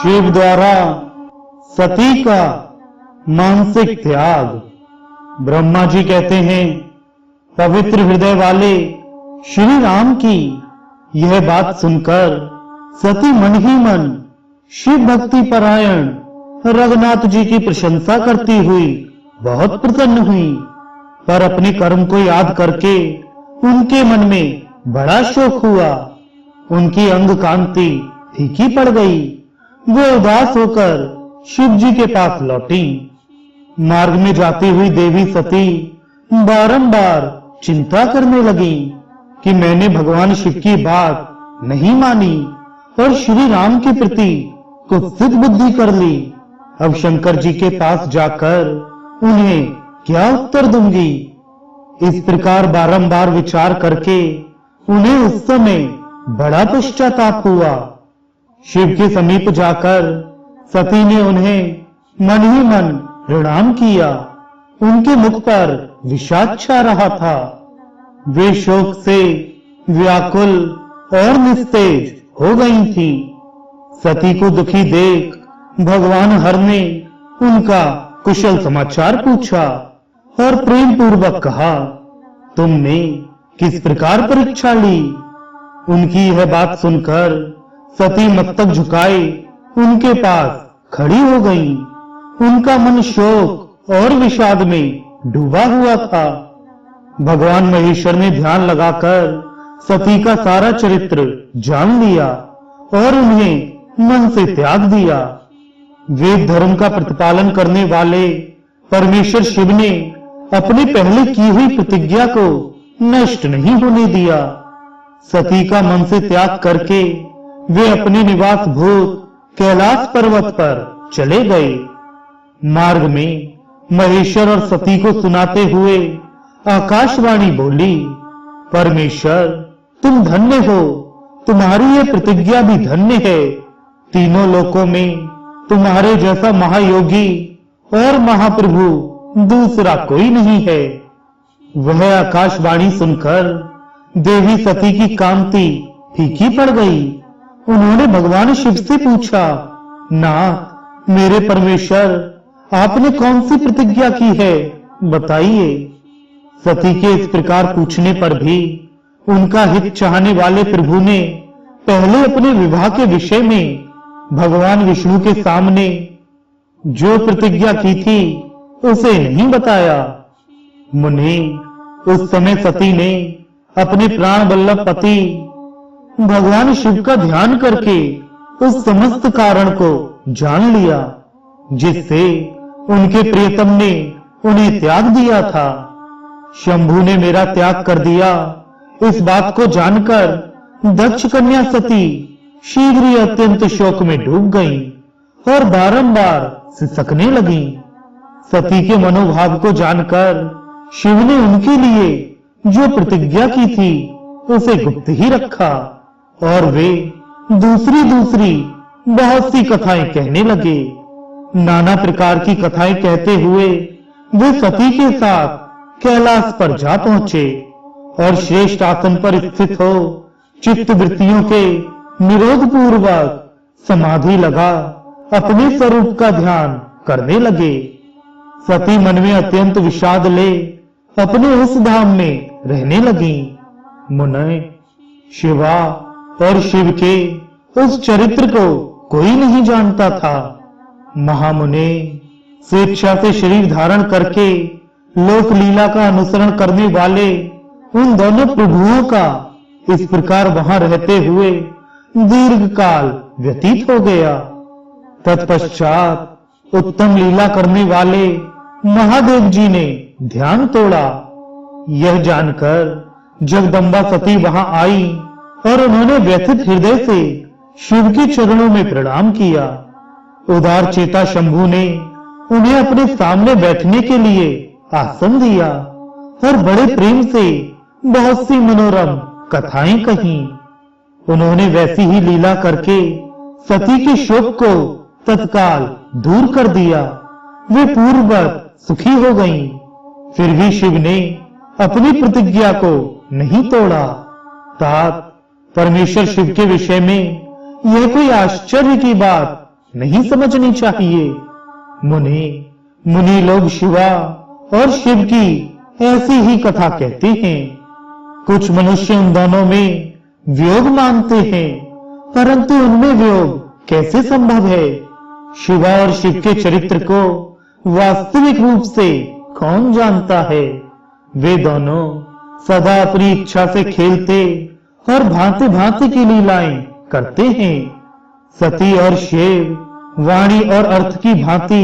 शिव द्वारा सती का मानसिक त्याग। ब्रह्मा जी कहते हैं, पवित्र हृदय वाले श्री राम की यह बात सुनकर सती मन ही मन शिव भक्ति परायण रघुनाथ जी की प्रशंसा करती हुई बहुत प्रसन्न हुई, पर अपने कर्म को याद करके उनके मन में बड़ा शोक हुआ। उनकी अंग कांति फीकी पड़ गई। वो उदास होकर शिव जी के पास लौटी। मार्ग में जाती हुई देवी सती बारंबार चिंता करने लगी कि मैंने भगवान शिव की बात नहीं मानी और श्री राम के प्रति कुत्सित बुद्धि कर ली। अब शंकर जी के पास जाकर उन्हें क्या उत्तर दूंगी। इस प्रकार बारंबार विचार करके उन्हें उस समय बड़ा पश्चाताप हुआ। शिव के समीप जाकर सती ने उन्हें मन ही मन प्रणाम किया। उनके मुख पर विषाद छा रहा था। वे शोक से व्याकुल और निस्तेज हो गई थी। सती को दुखी देख भगवान हर ने उनका कुशल समाचार पूछा और प्रेम पूर्वक कहा, तुमने किस प्रकार परीक्षा ली। उनकी यह बात सुनकर सती मस्तक झुकाए उनके पास खड़ी हो गई। उनका मन शोक और विषाद में डूबा हुआ था। भगवान महेश्वर ने ध्यान लगाकर सती का सारा चरित्र जान लिया और उन्हें मन से त्याग दिया। वेद धर्म का प्रतिपालन करने वाले परमेश्वर शिव ने अपनी पहले की हुई प्रतिज्ञा को नष्ट नहीं होने दिया। सती का मन से त्याग करके वे अपने निवास भूत कैलाश पर्वत पर चले गए। मार्ग में महेश्वर और सती को सुनाते हुए आकाशवाणी बोली, परमेश्वर तुम धन्य हो, तुम्हारी ये प्रतिज्ञा भी धन्य है। तीनों लोकों में तुम्हारे जैसा महायोगी और महाप्रभु दूसरा कोई नहीं है। वह आकाशवाणी सुनकर देवी सती की कांति फीकी पड़ गई। उन्होंने भगवान शिव से पूछा, नाथ मेरे परमेश्वर, आपने कौन सी प्रतिज्ञा की है, बताइए। सती के इस प्रकार पूछने पर भी उनका हित चाहने वाले प्रभु ने पहले अपने विवाह के विषय में भगवान विष्णु के सामने जो प्रतिज्ञा की थी उसे नहीं बताया। मुनि, उस समय सती ने अपने प्राण वल्लभ पति भगवान शिव का ध्यान करके उस समस्त कारण को जान लिया जिससे उनके प्रियतम ने उन्हें त्याग दिया था। शंभु ने मेरा त्याग कर दिया, इस बात को जानकर दक्ष कन्या सती शीघ्र ही अत्यंत शोक में डूब गई और बारंबार सिसकने लगी। सती के मनोभाव को जानकर शिव ने उनके लिए जो प्रतिज्ञा की थी उसे गुप्त ही रखा और वे दूसरी बहुत सी कथाएं कहने लगे। नाना प्रकार की कथाएं कहते हुए वे सती के साथ कैलाश पर जा पहुंचे और श्रेष्ठ आसन पर स्थित हो चित्त वृत्तियों के निरोध पूर्वक समाधि लगा अपने स्वरूप का ध्यान करने लगे। सती मन में अत्यंत विषाद ले अपने उस धाम में रहने लगी। मुने, शिवा और शिव के उस चरित्र को कोई नहीं जानता था। महामुने, स्वेच्छा से शरीर धारण करके लोक लीला का अनुसरण करने वाले उन दोनों प्रभुओं का इस प्रकार वहां रहते हुए दीर्घ काल व्यतीत हो गया। तत्पश्चात उत्तम लीला करने वाले महादेव जी ने ध्यान तोड़ा। यह जानकर जगदम्बा सती वहां आई और उन्होंने व्यथित हृदय से शिव के चरणों में प्रणाम किया। उदार चेता शंभु ने उन्हें अपने सामने बैठने के लिए आसन दिया और बड़े प्रेम से बहुत सी मनोरम कथाएं कही। उन्होंने वैसी ही लीला करके सती के शोक को तत्काल दूर कर दिया। वे पूर्ववत सुखी हो गईं। फिर भी शिव ने अपनी प्रतिज्ञा को नहीं तोड़ा। तात, परमेश्वर शिव के विषय में यह कोई आश्चर्य की बात नहीं समझनी चाहिए। मुनि लोग शिवा और शिव की ऐसी ही कथा कहते हैं। कुछ मनुष्य उन दोनों में वियोग मानते हैं, परंतु उनमें वियोग कैसे संभव है? शिवा और शिव के चरित्र को वास्तविक रूप से कौन जानता है? वे दोनों सदा अपनी इच्छा से खेलते और भांति भांति की लीलाएं करते हैं। सती और शिव वाणी और अर्थ की भांति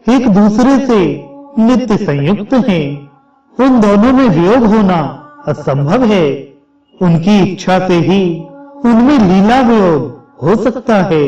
एक दूसरे से नित्य संयुक्त हैं। उन दोनों में वियोग होना असंभव है। उनकी इच्छा से ही उनमें लीला वियोग हो सकता है।